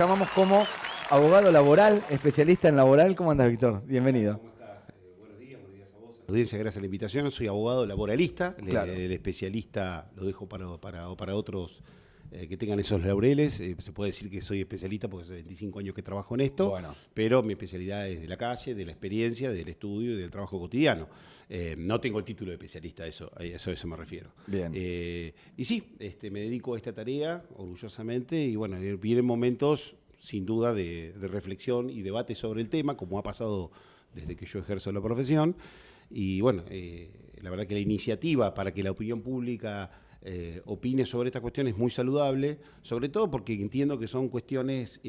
Llamamos como abogado laboral, especialista en laboral. ¿Cómo andas, Víctor? Bienvenido. ¿Cómo estás? Buenos días a vos. Audiencia, gracias a la invitación. Soy abogado laboralista, Claro. el especialista lo dejo para otros que tengan esos laureles. Se puede decir que soy especialista porque hace 25 años que trabajo en esto, Bueno. pero mi especialidad es de la calle, de la experiencia, del estudio y del trabajo cotidiano. No tengo el título de especialista, a eso me refiero. Bien. Y sí, me dedico a esta tarea orgullosamente y bueno, vienen momentos sin duda de reflexión y debate sobre el tema, como ha pasado desde que yo ejerzo la profesión. Y bueno, la verdad que la iniciativa para que la opinión pública opine sobre esta cuestión es muy saludable, sobre todo porque entiendo que son cuestiones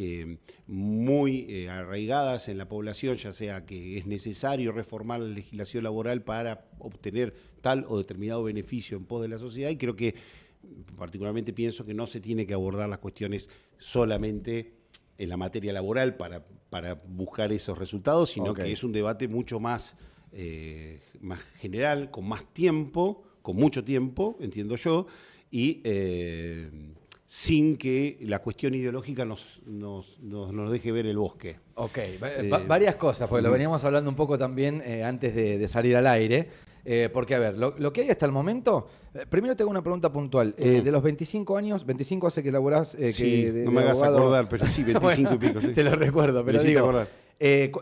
muy arraigadas en la población, ya sea que es necesario reformar la legislación laboral para obtener tal o determinado beneficio en pos de la sociedad, y creo que particularmente pienso que no se tiene que abordar las cuestiones solamente en la materia laboral para buscar esos resultados, sino que es un debate mucho más general, con más tiempo, con mucho tiempo, entiendo yo, y sin que la cuestión ideológica nos deje ver el bosque. Ok, varias cosas, porque lo veníamos hablando un poco también antes de salir al aire. Porque, a ver, lo que hay hasta el momento, primero te hago una pregunta puntual. De los 25 años, 25 hace que laburás. Sí, que no me hagas abogado... acordar, pero sí, 25 bueno, y pico. Sí. Te lo recuerdo, pero digo, acordar.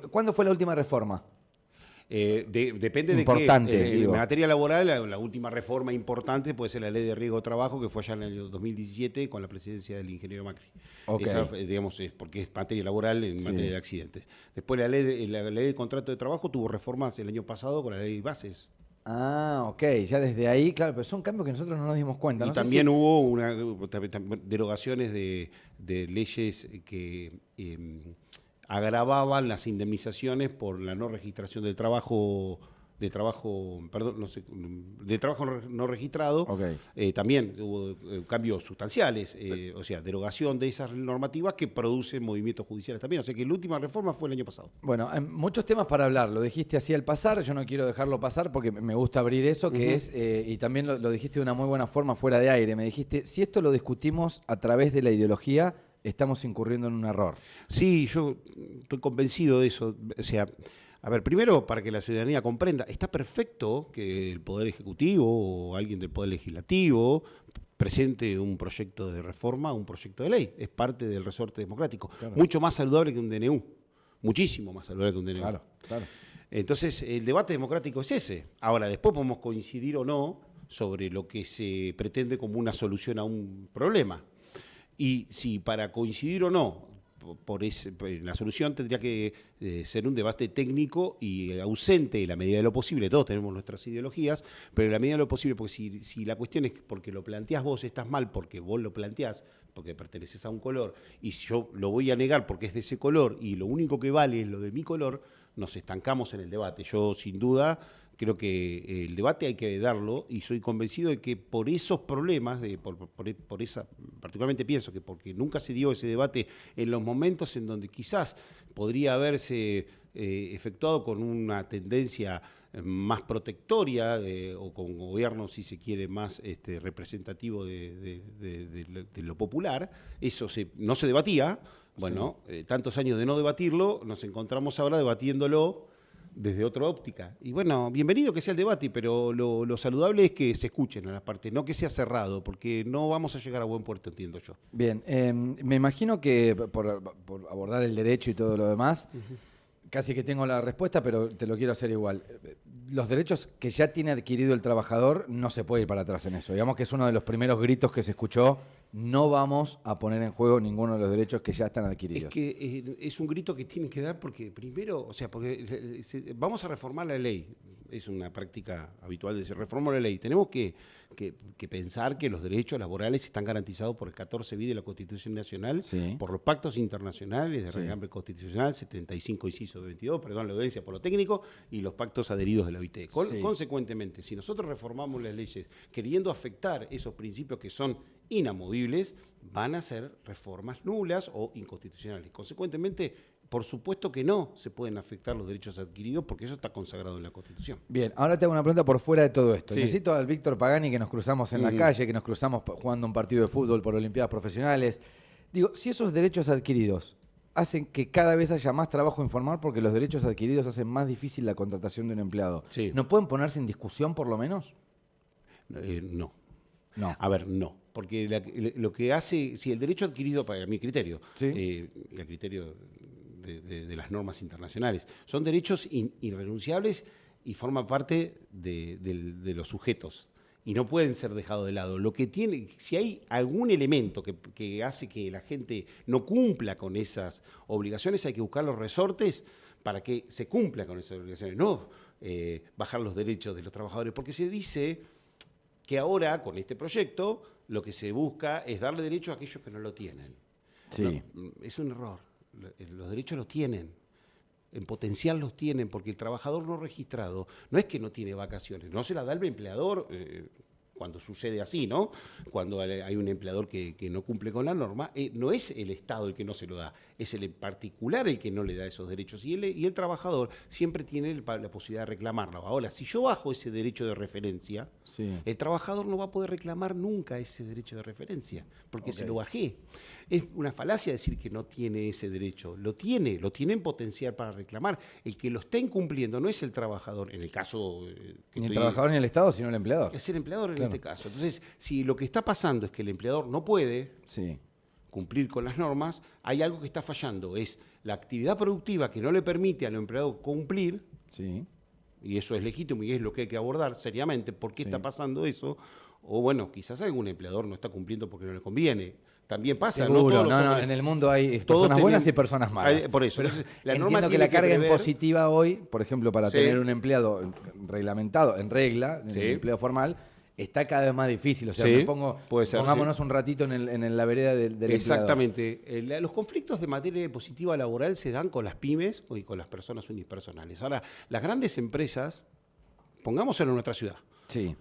¿Cuándo fue la última reforma? Depende Importante, de qué. digo. En materia laboral, la última reforma importante puede ser la Ley de Riesgo de Trabajo, que fue allá en el año 2017 con la presidencia del ingeniero Macri. Okay. Esa, digamos, es porque es materia laboral en materia de accidentes. Después la ley de contrato de trabajo tuvo reformas el año pasado con la Ley de Bases. Ah, ok, ya desde ahí, claro, pero son cambios que nosotros no nos dimos cuenta. Y No también sé si... hubo derogaciones de leyes que agravaban las indemnizaciones por la no registración del trabajo, no registrado. Okay. También hubo cambios sustanciales, o sea, derogación de esas normativas que producen movimientos judiciales también. O sea que la última reforma fue el año pasado. Bueno, hay muchos temas para hablar. Lo dijiste así al pasar, yo no quiero dejarlo pasar porque me gusta abrir eso, que es, y también lo dijiste de una muy buena forma fuera de aire. Me dijiste, si esto lo discutimos a través de la ideología, estamos incurriendo en un error. Sí, yo estoy convencido de eso. O sea, a ver, primero, para que la ciudadanía comprenda, está perfecto que el Poder Ejecutivo o alguien del Poder Legislativo presente un proyecto de reforma, un proyecto de ley. Es parte del resorte democrático. Claro. Mucho más saludable que un DNU. Muchísimo más saludable que un DNU. Claro, claro. Entonces, el debate democrático es ese. Ahora, después podemos coincidir o no sobre lo que se pretende como una solución a un problema. Y si para coincidir o no por la solución tendría que ser un debate técnico y ausente en la medida de lo posible. Todos tenemos nuestras ideologías, pero en la medida de lo posible, porque si la cuestión es porque lo planteás vos estás mal, porque vos lo planteás, porque perteneces a un color, y si yo lo voy a negar porque es de ese color y lo único que vale es lo de mi color, nos estancamos en el debate. Yo sin duda creo que el debate hay que darlo y soy convencido de que por esos problemas, por esa, particularmente pienso que porque nunca se dio ese debate en los momentos en donde quizás podría haberse efectuado con una tendencia más protectoria o con gobierno, si se quiere, más representativo de lo popular, eso no se debatía. Bueno, sí. Tantos años de no debatirlo, nos encontramos ahora debatiéndolo desde otra óptica. Y bueno, bienvenido que sea el debate, pero lo saludable es que se escuchen a las partes, no que sea cerrado, porque no vamos a llegar a buen puerto, entiendo yo. Bien, me imagino que por abordar el derecho y todo lo demás, casi que tengo la respuesta, pero te lo quiero hacer igual. Los derechos que ya tiene adquirido el trabajador, no se puede ir para atrás en eso. Digamos que es uno de los primeros gritos que se escuchó. No vamos a poner en juego ninguno de los derechos que ya están adquiridos. Es que es un grito que tienen que dar porque primero, o sea, porque vamos a reformar la ley. Es una práctica habitual de decir, reformar la ley. Tenemos que pensar que los derechos laborales están garantizados por el 14 bis de la Constitución Nacional, sí, por los pactos internacionales de regambre constitucional, 75 inciso 22, perdón la audiencia por lo técnico, y los pactos adheridos de la OIT. Sí. Consecuentemente, si nosotros reformamos las leyes queriendo afectar esos principios que son inamovibles, van a ser reformas nulas o inconstitucionales. Consecuentemente, por supuesto que no se pueden afectar los derechos adquiridos porque eso está consagrado en la Constitución. Bien, ahora te hago una pregunta por fuera de todo esto. Sí. Necesito al Víctor Pagani que nos cruzamos en la calle, que nos cruzamos jugando un partido de fútbol por Olimpiadas Profesionales. Digo, si esos derechos adquiridos hacen que cada vez haya más trabajo informal porque los derechos adquiridos hacen más difícil la contratación de un empleado, Sí. ¿no pueden ponerse en discusión por lo menos? No. No. A ver, no. Porque lo que hace, si el derecho adquirido, para mi criterio, Sí. y el criterio de las normas internacionales, son derechos irrenunciables y forman parte de los sujetos. Y no pueden ser dejados de lado. Lo que tiene, si hay algún elemento que hace que la gente no cumpla con esas obligaciones, hay que buscar los resortes para que se cumpla con esas obligaciones, no bajar los derechos de los trabajadores, porque se dice que ahora, con este proyecto, lo que se busca es darle derecho a aquellos que no lo tienen. Sí. No, es un error. Los derechos los tienen. En potencial los tienen, porque el trabajador no registrado no es que no tiene vacaciones, no se la da el empleador cuando sucede así, ¿no? Cuando hay un empleador que no cumple con la norma, no es el Estado el que no se lo da, es el particular el que no le da esos derechos. Y el trabajador siempre tiene la posibilidad de reclamarlo. Ahora, si yo bajo ese derecho de referencia, Sí. el trabajador no va a poder reclamar nunca ese derecho de referencia, porque se Ok. lo bajé. Es una falacia decir que no tiene ese derecho. Lo tiene en potencial para reclamar. El que lo está incumpliendo no es el trabajador, en el caso que Ni el estoy- trabajador ni el Estado, sino el empleador. es el empleador en Claro. este caso. Entonces, si lo que está pasando es que el empleador no puede Sí. cumplir con las normas, hay algo que está fallando. Es la actividad productiva que no le permite al empleado cumplir, Sí. y eso es legítimo y es lo que hay que abordar seriamente. ¿Por qué Sí. está pasando eso? O bueno, quizás algún empleador no está cumpliendo porque no le conviene. También pasa, ¿no? Seguro, Todos los no, hombres- en el mundo hay todos personas buenas tienen- y personas malas. por eso. Pero Entonces, la norma entiendo que tiene la carga prever- impositiva hoy, por ejemplo, para Sí. tener un empleado reglamentado, en regla, en Sí. el empleo formal, está cada vez más difícil. O sea, Sí, puede ser, pongámonos un ratito en la vereda del empleado. Exactamente. Los conflictos de materia impositiva laboral se dan con las pymes y con las personas unipersonales. Ahora, las grandes empresas, pongámoselo en nuestra ciudad, Sí,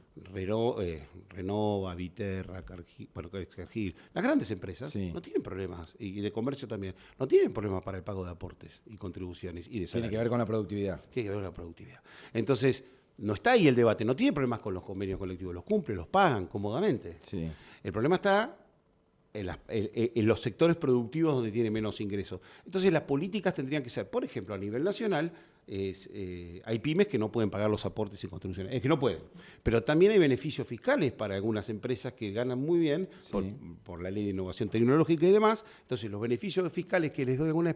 Renova, Viterra, Cargill, las grandes empresas Sí. no tienen problemas, y de comercio también, no tienen problemas para el pago de aportes y contribuciones y de tiene salarios. que ver con la productividad. Tiene que ver con la productividad. Entonces, no está ahí el debate, no tiene problemas con los convenios colectivos, los cumple, los pagan cómodamente. Sí. El problema está en los sectores productivos donde tiene menos ingresos. Entonces, las políticas tendrían que ser, por ejemplo, a nivel nacional, hay pymes que no pueden pagar los aportes y contribuciones, es que no pueden. Pero también hay beneficios fiscales para algunas empresas que ganan muy bien Sí. por la ley de innovación tecnológica y demás. Entonces, los beneficios fiscales que les doy a algunas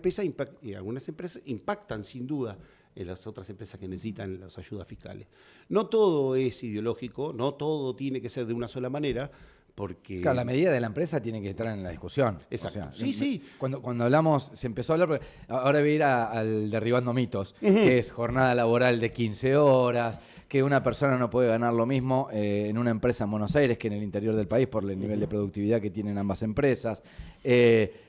empresas impactan sin duda en las otras empresas que necesitan las ayudas fiscales. No todo es ideológico, no todo tiene que ser de una sola manera, porque... Claro, la medida de la empresa tiene que estar en la discusión. Exacto. Sí, sí. Cuando hablamos, se empezó a hablar, porque ahora voy a ir al derribando mitos, que es jornada laboral de 15 horas, que una persona no puede ganar lo mismo en una empresa en Buenos Aires que en el interior del país por el nivel de productividad que tienen ambas empresas.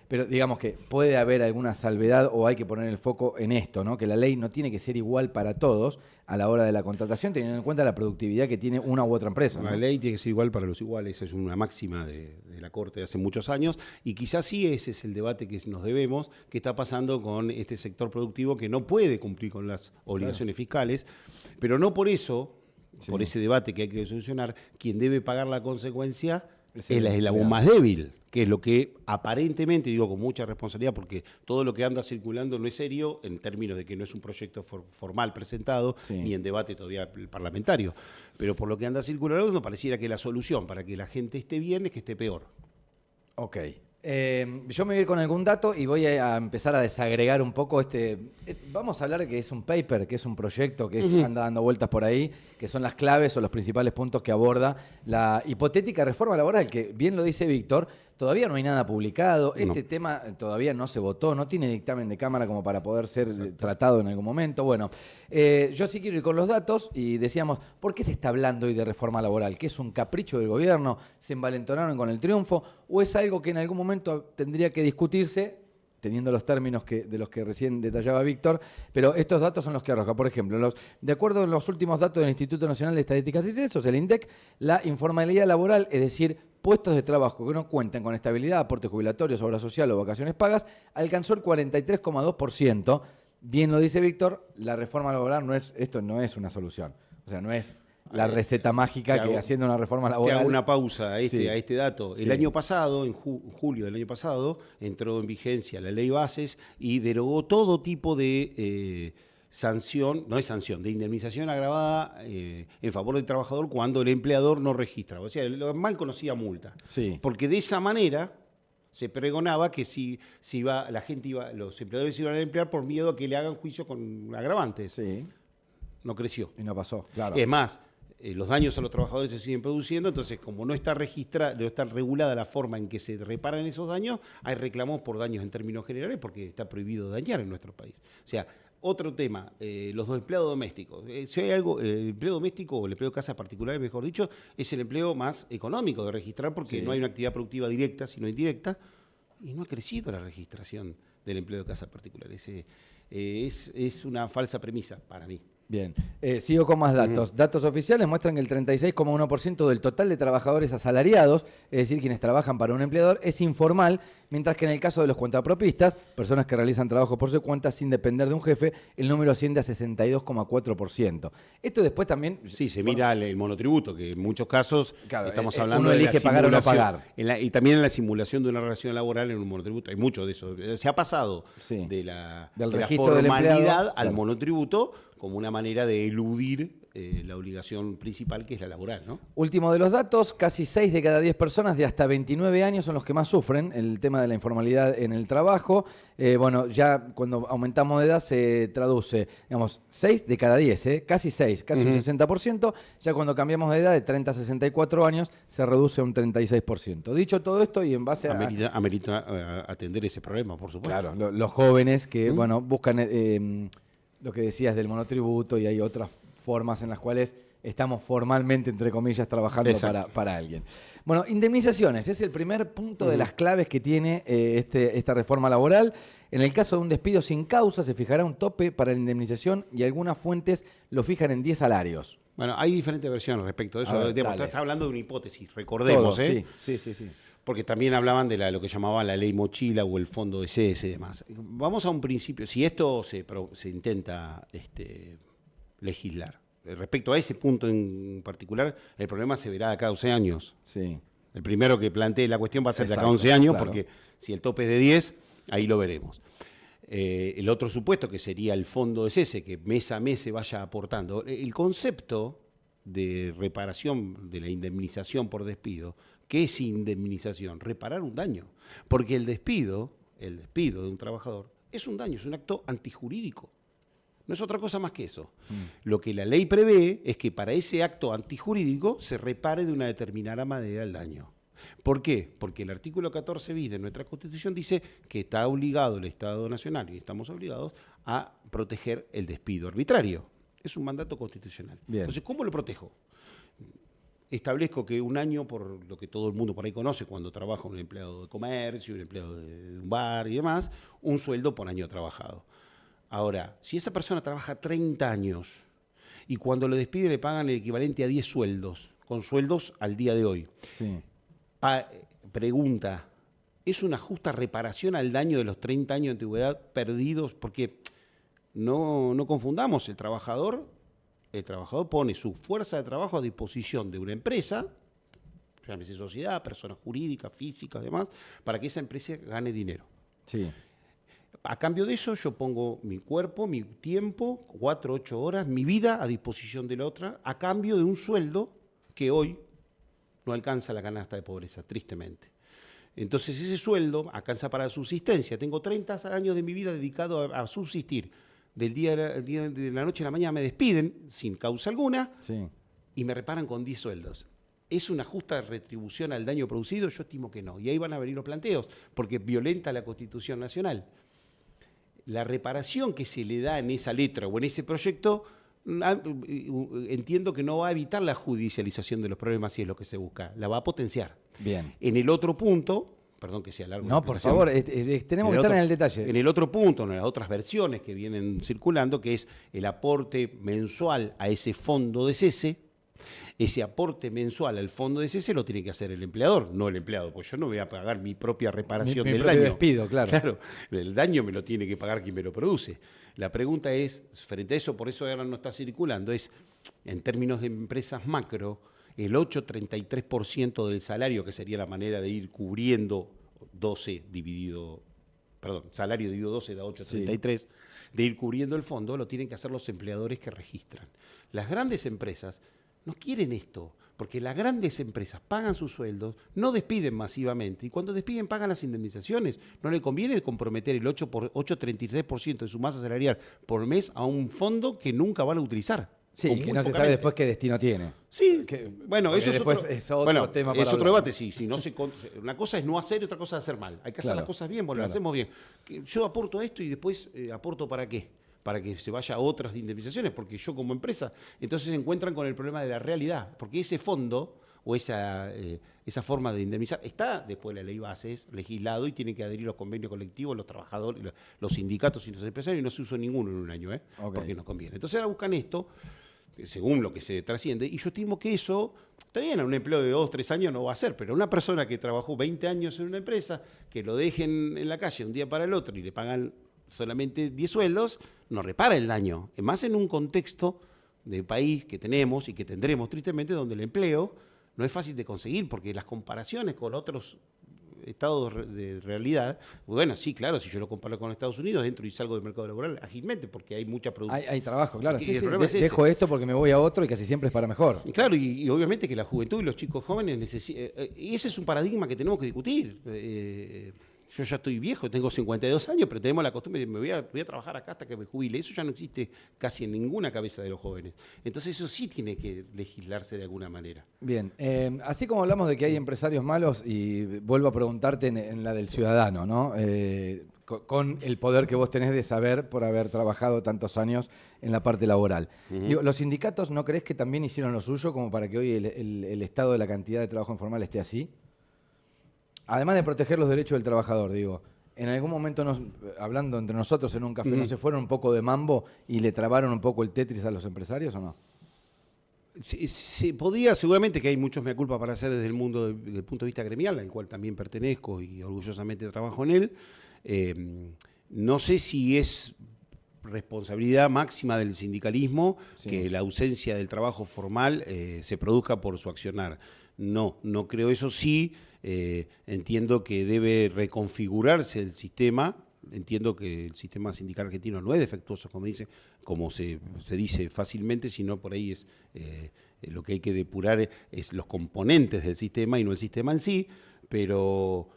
Pero digamos que puede haber alguna salvedad o hay que poner el foco en esto, ¿no? Que la ley no tiene que ser igual para todos a la hora de la contratación, teniendo en cuenta la productividad que tiene una u otra empresa, ¿no? La ley tiene que ser igual para los iguales, es una máxima de la Corte de hace muchos años, y quizás sí ese es el debate que nos debemos, que está pasando con este sector productivo que no puede cumplir con las obligaciones fiscales, pero no por eso, Sí. por ese debate que hay que solucionar, quien debe pagar la consecuencia Es es el el eslabón empleado. más débil, que es lo que aparentemente, digo con mucha responsabilidad, porque todo lo que anda circulando no es serio en términos de que no es un proyecto formal presentado, Sí. ni en debate todavía parlamentario, pero por lo que anda circulando no pareciera que la solución para que la gente esté bien es que esté peor. Ok. Yo me voy a ir con algún dato y voy a empezar a desagregar un poco vamos a hablar de que es un paper, que es un proyecto que anda dando vueltas por ahí, que son las claves o los principales puntos que aborda la hipotética reforma laboral, que bien lo dice Víctor, todavía no hay nada publicado, este tema todavía no se votó, no tiene dictamen de Cámara como para poder ser tratado en algún momento. Bueno, yo sí quiero ir con los datos y decíamos, ¿por qué se está hablando hoy de reforma laboral? ¿Que es un capricho del gobierno? ¿Se envalentonaron con el triunfo? ¿O es algo que en algún momento tendría que discutirse, teniendo los términos de los que recién detallaba Víctor? Pero estos datos son los que arroja. Por ejemplo, de acuerdo a los últimos datos del Instituto Nacional de Estadísticas y Censos, el INDEC, la informalidad laboral, es decir, puestos de trabajo que no cuentan con estabilidad, aportes jubilatorios, obra social o vacaciones pagas, alcanzó el 43,2%. Bien lo dice Víctor, la reforma laboral esto no es una solución. O sea, no es la receta mágica que haciendo una reforma Te laboral. hago una pausa a Sí. este dato. Sí. El año pasado, en julio del año pasado, entró en vigencia la ley Bases y derogó todo tipo de sanción, no es sanción, de indemnización agravada en favor del trabajador cuando el empleador no registra. O sea, la mal conocida multa. Sí. Porque de esa manera se pregonaba que los empleadores iban a emplear por miedo a que le hagan juicio con agravantes. Sí. No creció. Y no pasó, claro. Es más, los daños a los trabajadores se siguen produciendo, entonces como no está registrada, no está regulada la forma en que se reparan esos daños, hay reclamos por daños en términos generales porque está prohibido dañar en nuestro país. O sea, otro tema, los empleados domésticos. Si hay algo, el empleo doméstico o el empleo de casas particulares, mejor dicho, es el empleo más económico de registrar porque no hay una actividad productiva directa, sino indirecta, y no ha crecido la registración del empleo de casas particulares. Es una falsa premisa para mí. Bien, sigo con más datos. Datos oficiales muestran que el 36,1% del total de trabajadores asalariados, es decir, quienes trabajan para un empleador, es informal, mientras que en el caso de los cuentapropistas, personas que realizan trabajo por su cuenta sin depender de un jefe, el número asciende a 62,4%. Esto después también... Sí, se mira el monotributo, que en muchos casos Claro, estamos hablando uno de elige la pagar o no simulación, pagar. y también en la simulación de una relación laboral en un monotributo. Hay mucho de eso. Se ha pasado Sí. de la registro del formalidad empleado, al claro. monotributo como una manera de eludir la obligación principal, que es la laboral, ¿no? Último de los datos, casi 6 de cada 10 personas de hasta 29 años son los que más sufren el tema de la informalidad en el trabajo. Bueno, ya cuando aumentamos de edad se traduce, digamos, 6 de cada 10, casi 6, casi un 60%. Ya cuando cambiamos de edad de 30 a 64 años se reduce a un 36%. Dicho todo esto y en base a... Amerita atender ese problema, por supuesto. Claro, los jóvenes que, bueno, buscan lo que decías del monotributo y hay otras formas en las cuales estamos formalmente, entre comillas, trabajando para alguien. Bueno, indemnizaciones, es el primer punto de las claves que tiene esta reforma laboral. En el caso de un despido sin causa, se fijará un tope para la indemnización y algunas fuentes lo fijan en 10 salarios. Bueno, hay diferentes versiones respecto de eso. A ver, Estás hablando de una hipótesis, recordemos, Todo, ¿eh? Sí. Porque también hablaban de lo que llamaban la ley mochila o el fondo de CS y demás. Vamos a un principio. Si esto se intenta legislar, respecto a ese punto en particular, el problema se verá de acá a 11 años. Sí. El primero que plantee la cuestión va a ser de acá a Exacto, 11 años, claro. porque si el tope es de 10, ahí lo veremos. El otro supuesto, que sería el fondo de cese, que mes a mes se vaya aportando. El concepto de reparación de la indemnización por despido, ¿qué es indemnización? Reparar un daño. Porque el despido de un trabajador es un daño, es un acto antijurídico. No es otra cosa más que eso. Lo que la ley prevé es que para ese acto antijurídico se repare de una determinada manera el daño. ¿Por qué? Porque el artículo 14 bis de nuestra Constitución dice que está obligado el Estado Nacional, y estamos obligados, a proteger el despido arbitrario. Es un mandato constitucional. Bien. Entonces, ¿cómo lo protejo? Establezco que un año, por lo que todo el mundo por ahí conoce, cuando trabaja un empleado de comercio, un empleado de un bar y demás, un sueldo por año trabajado. Ahora, si esa persona trabaja 30 años y cuando lo despide le pagan el equivalente a 10 sueldos, con sueldos al día de hoy. Sí. Pregunta, ¿es una justa reparación al daño de los 30 años de antigüedad perdidos? Porque no confundamos, el trabajador pone su fuerza de trabajo a disposición de una empresa, llámese sociedad, personas jurídicas, físicas, demás, para que esa empresa gane dinero. Sí. A cambio de eso, yo pongo mi cuerpo, mi tiempo, 4, 8 horas, mi vida a disposición de la otra, a cambio de un sueldo que hoy no alcanza la canasta de pobreza, tristemente. Entonces ese sueldo alcanza para la subsistencia. Tengo 30 años de mi vida dedicado a subsistir. De la noche a la mañana me despiden sin causa alguna y me reparan con 10 sueldos. ¿Es una justa retribución al daño producido? Yo estimo que no. Y ahí van a venir los planteos, porque violenta la Constitución Nacional. La reparación que se le da en esa letra o en ese proyecto, entiendo que no va a evitar la judicialización de los problemas si es lo que se busca, la va a potenciar. Bien. En el otro punto, perdón que sea largo. No, por favor, tenemos que estar en el detalle. En el otro punto, en las otras versiones que vienen circulando, que es el aporte mensual a ese fondo de cese. Ese aporte mensual al fondo de cese lo tiene que hacer el empleador, no el empleado, pues yo no voy a pagar mi propia reparación del daño. Despido, claro. Claro, el daño me lo tiene que pagar quien me lo produce. La pregunta es, frente a eso, por eso ahora no está circulando, es en términos de empresas macro, el 8,33% del salario, que sería la manera de ir cubriendo salario dividido 12 da 8,33, sí, de ir cubriendo el fondo, lo tienen que hacer los empleadores que registran. Las grandes empresas no quieren esto, porque las grandes empresas pagan sus sueldos, no despiden masivamente, y cuando despiden pagan las indemnizaciones. No le conviene comprometer el 8,33% de su masa salarial por mes a un fondo que nunca van a utilizar. Sí, que no se sabe después qué destino tiene. Sí, bueno, eso es otro tema para es otro hablar. debate, sí. Si no una cosa es no hacer y otra cosa es hacer mal. Hay que hacer las cosas bien, lo hacemos bien. Yo aporto esto y después aporto ¿para qué? Para que se vaya a otras indemnizaciones, porque yo como empresa, entonces se encuentran con el problema de la realidad, porque ese fondo o esa forma de indemnizar está después de la ley bases, legislado, y tienen que adherir los convenios colectivos, los trabajadores, los sindicatos y los empresarios, y no se usó ninguno en un año, porque no conviene. Entonces ahora buscan esto, según lo que se trasciende, y yo estimo que eso, está bien, a un empleo de 2 o 3 años no va a ser, pero una persona que trabajó 20 años en una empresa, que lo dejen en la calle un día para el otro y le pagan solamente 10 sueldos, no repara el daño. Más en un contexto de país que tenemos y que tendremos tristemente, donde el empleo no es fácil de conseguir, porque las comparaciones con otros estados de realidad, bueno, sí, claro, si yo lo comparo con Estados Unidos, entro y salgo del mercado laboral ágilmente, porque hay mucha producción. Hay trabajo, claro. Sí, dejo esto porque me voy a otro y casi siempre es para mejor. Y claro, y obviamente que la juventud y los chicos jóvenes necesitan. Y ese es un paradigma que tenemos que discutir. Yo ya estoy viejo, tengo 52 años, pero tenemos la costumbre de voy a trabajar acá hasta que me jubile. Eso ya no existe casi en ninguna cabeza de los jóvenes. Entonces eso sí tiene que legislarse de alguna manera. Bien, así como hablamos de que hay empresarios malos, y vuelvo a preguntarte en la del ciudadano, ¿no? Con el poder que vos tenés de saber por haber trabajado tantos años en la parte laboral. Digo, ¿los sindicatos no crees que también hicieron lo suyo como para que hoy el estado de la cantidad de trabajo informal esté así? Además de proteger los derechos del trabajador, digo, ¿en algún momento, hablando entre nosotros en un café, no se fueron un poco de mambo y le trabaron un poco el Tetris a los empresarios o no? Sí, podía, seguramente que hay muchos mea culpa para hacer desde el mundo, desde el punto de vista gremial, al cual también pertenezco y orgullosamente trabajo en él. No sé si es responsabilidad máxima del sindicalismo que la ausencia del trabajo formal se produzca por su accionar. No creo. Eso sí, entiendo que debe reconfigurarse el sistema. Entiendo que el sistema sindical argentino no es defectuoso, como se dice fácilmente, sino por ahí es lo que hay que depurar es los componentes del sistema y no el sistema en sí, pero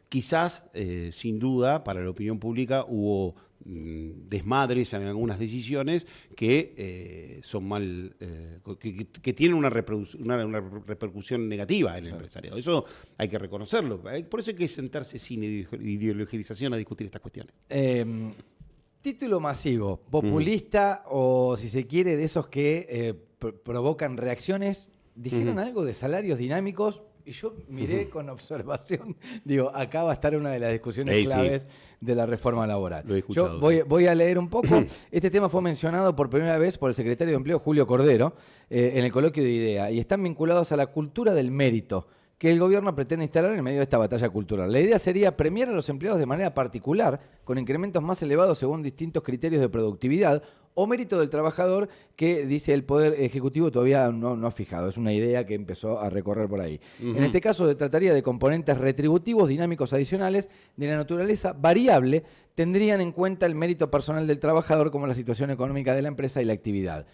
quizás, sin duda, para la opinión pública hubo desmadres en algunas decisiones que son mal, que tienen una repercusión negativa en el empresariado. Eso hay que reconocerlo. Por eso hay que sentarse sin ideologización a discutir estas cuestiones. Título masivo, populista o, si se quiere, de esos que provocan reacciones. ¿Dijeron algo de salarios dinámicos? Y yo miré con observación, digo, acá va a estar una de las discusiones claves de la reforma laboral. Lo he escuchado, yo voy a leer un poco. Este tema fue mencionado por primera vez por el secretario de Empleo, Julio Cordero, en el coloquio de IDEA, y están vinculados a la cultura del mérito que el gobierno pretende instalar en medio de esta batalla cultural. La idea sería premiar a los empleados de manera particular, con incrementos más elevados según distintos criterios de productividad o mérito del trabajador, que dice el Poder Ejecutivo todavía no ha fijado. Es una idea que empezó a recorrer por ahí. En este caso se trataría de componentes retributivos dinámicos adicionales de la naturaleza variable, tendrían en cuenta el mérito personal del trabajador como la situación económica de la empresa y la actividad.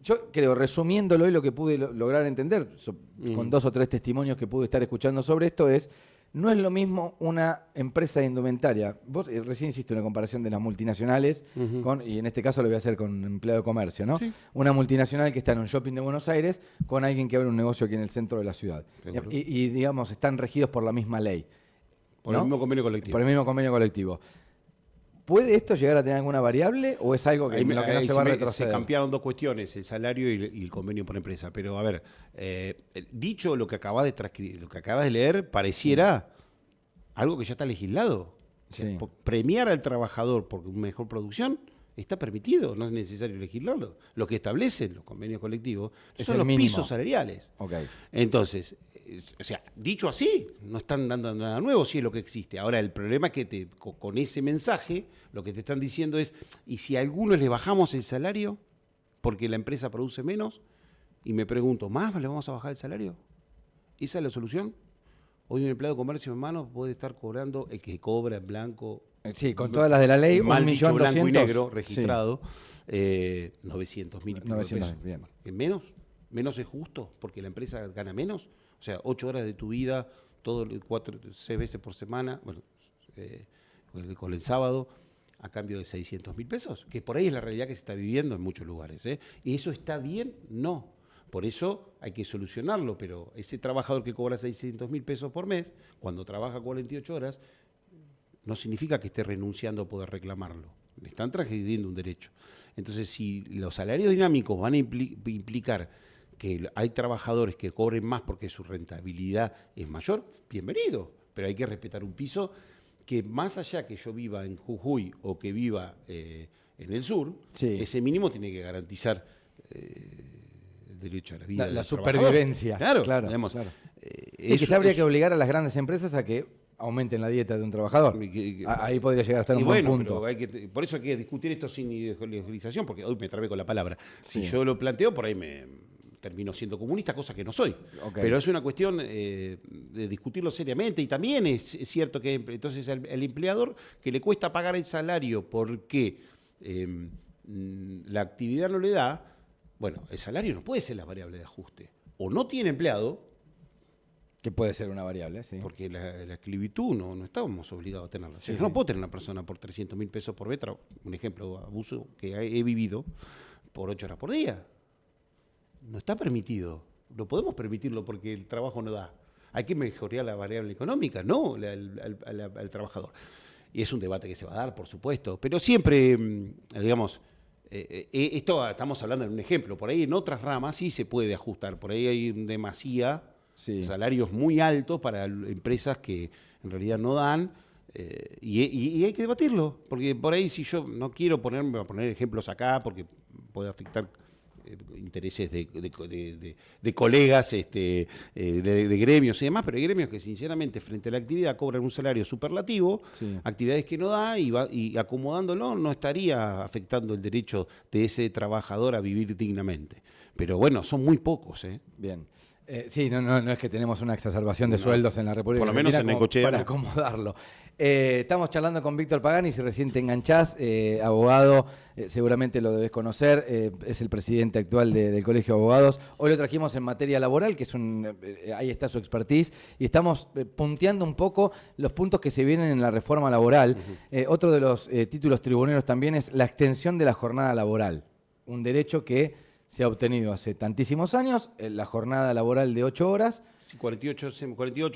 Yo creo, resumiéndolo y lo que pude lograr entender, con 2 o 3 testimonios que pude estar escuchando sobre esto, no es lo mismo una empresa de indumentaria. Vos recién hiciste una comparación de las multinacionales, y en este caso lo voy a hacer con empleado de comercio, ¿no? Sí. Una multinacional que está en un shopping de Buenos Aires con alguien que abre un negocio aquí en el centro de la ciudad. Y digamos, están regidos por la misma ley. Por el mismo convenio colectivo. Por el mismo convenio colectivo. ¿Puede esto llegar a tener alguna variable o es algo que, lo que no se va a retroceder? Se cambiaron 2 cuestiones, el salario y el convenio por empresa. Pero, a ver, dicho lo que acabas de leer, pareciera algo que ya está legislado. Sí. O sea, premiar al trabajador por mejor producción está permitido, no es necesario legislarlo. Lo que establecen los convenios colectivos son los pisos salariales. Okay. Entonces, o sea, dicho así, no están dando nada nuevo, sí es lo que existe. Ahora, el problema es que con ese mensaje, lo que te están diciendo es, ¿y si a algunos le bajamos el salario? porque la empresa produce menos y me pregunto, ¿más le vamos a bajar el salario? ¿Esa es la solución? Hoy un empleado de comercio en mano puede estar cobrando, el que cobra en blanco, Sí, con todas las de la ley, mal dicho, 1.200.000. blanco y negro, registrado, 900.000. 900.000, bien. ¿Menos es justo? Porque la empresa gana menos. O sea, 8 horas de tu vida, 6 veces por semana, bueno, con el sábado, a cambio de 600.000 pesos. Que por ahí es la realidad que se está viviendo en muchos lugares. ¿Y eso está bien? No. Por eso hay que solucionarlo, pero ese trabajador que cobra 600.000 pesos por mes, cuando trabaja 48 horas, no significa que esté renunciando a poder reclamarlo. Le están transgrediendo un derecho. Entonces, si los salarios dinámicos van a implicar que hay trabajadores que cobren más porque su rentabilidad es mayor, bienvenido. Pero hay que respetar un piso que, más allá que yo viva en Jujuy o que viva en el sur, ese mínimo tiene que garantizar el derecho a la vida. La supervivencia. Claro. Quizás habría que obligar a las grandes empresas a que aumenten la dieta de un trabajador. Ahí podría llegar a estar un buen punto. Pero por eso hay que discutir esto sin ideologización, porque hoy me trabé con la palabra. Si yo lo planteo, por ahí me termino siendo comunista, cosa que no soy. Pero es una cuestión de discutirlo seriamente, y también es cierto que entonces el empleador que le cuesta pagar el salario porque la actividad no le da, bueno, el salario no puede ser la variable de ajuste. O no tiene empleado, que puede ser una variable, sí. Porque la esclavitud no estábamos obligados a tenerla. Sí, yo no puedo tener una persona por 300.000 pesos por mes, un ejemplo, abuso que he vivido, por 8 horas por día. No está permitido. No podemos permitirlo porque el trabajo no da. Hay que mejorar la variable económica, no al trabajador. Y es un debate que se va a dar, por supuesto. Pero siempre, digamos, esto estamos hablando de un ejemplo. Por ahí en otras ramas sí se puede ajustar. Por ahí hay demasiada. Salarios muy altos para empresas que en realidad no dan, y hay que debatirlo, porque por ahí, si yo no quiero poner ejemplos acá porque puede afectar intereses de colegas, de gremios y demás, pero hay gremios que sinceramente frente a la actividad cobran un salario superlativo, actividades que no da, y acomodándolo no estaría afectando el derecho de ese trabajador a vivir dignamente. Pero bueno, son muy pocos. Bien. Sí, no es que tenemos una exacerbación de sueldos en la República por lo menos en Necochea, para acomodarlo. Estamos charlando con Víctor Pagani, si recién te enganchás, abogado, seguramente lo debes conocer, es el presidente actual del Colegio de Abogados. Hoy lo trajimos en materia laboral, que es ahí está su expertise, y estamos punteando un poco los puntos que se vienen en la reforma laboral. Otro de los títulos tribuneros también es la extensión de la jornada laboral, un derecho que se ha obtenido hace tantísimos años, la jornada laboral de 8 horas. Sí, 48,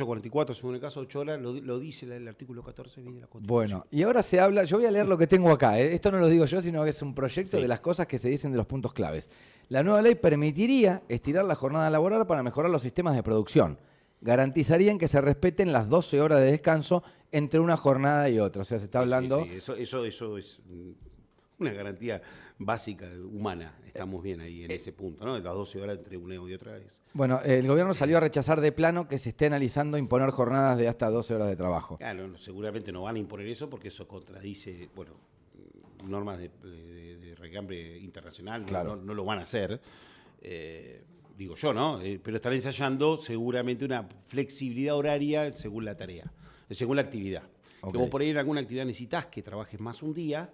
44, según el caso, 8 horas, lo dice el artículo 14 de la Constitución. Bueno, y ahora se habla, yo voy a leer lo que tengo acá, esto no lo digo yo, sino que es un proyecto de las cosas que se dicen de los puntos claves. La nueva ley permitiría estirar la jornada laboral para mejorar los sistemas de producción. Garantizarían que se respeten las 12 horas de descanso entre una jornada y otra. O sea, se está hablando... Eso es una garantía básica, humana. Estamos bien ahí en ese punto, ¿no? Las 12 horas entre una y otra vez. Bueno, el gobierno salió a rechazar de plano que se esté analizando imponer jornadas de hasta 12 horas de trabajo. Claro, seguramente no van a imponer eso porque eso contradice, normas de recambre internacional. Claro. No lo van a hacer. Digo yo, ¿no? Pero están ensayando seguramente una flexibilidad horaria según la tarea, según la actividad. Okay. Que vos por ahí en alguna actividad necesitas que trabajes más un día,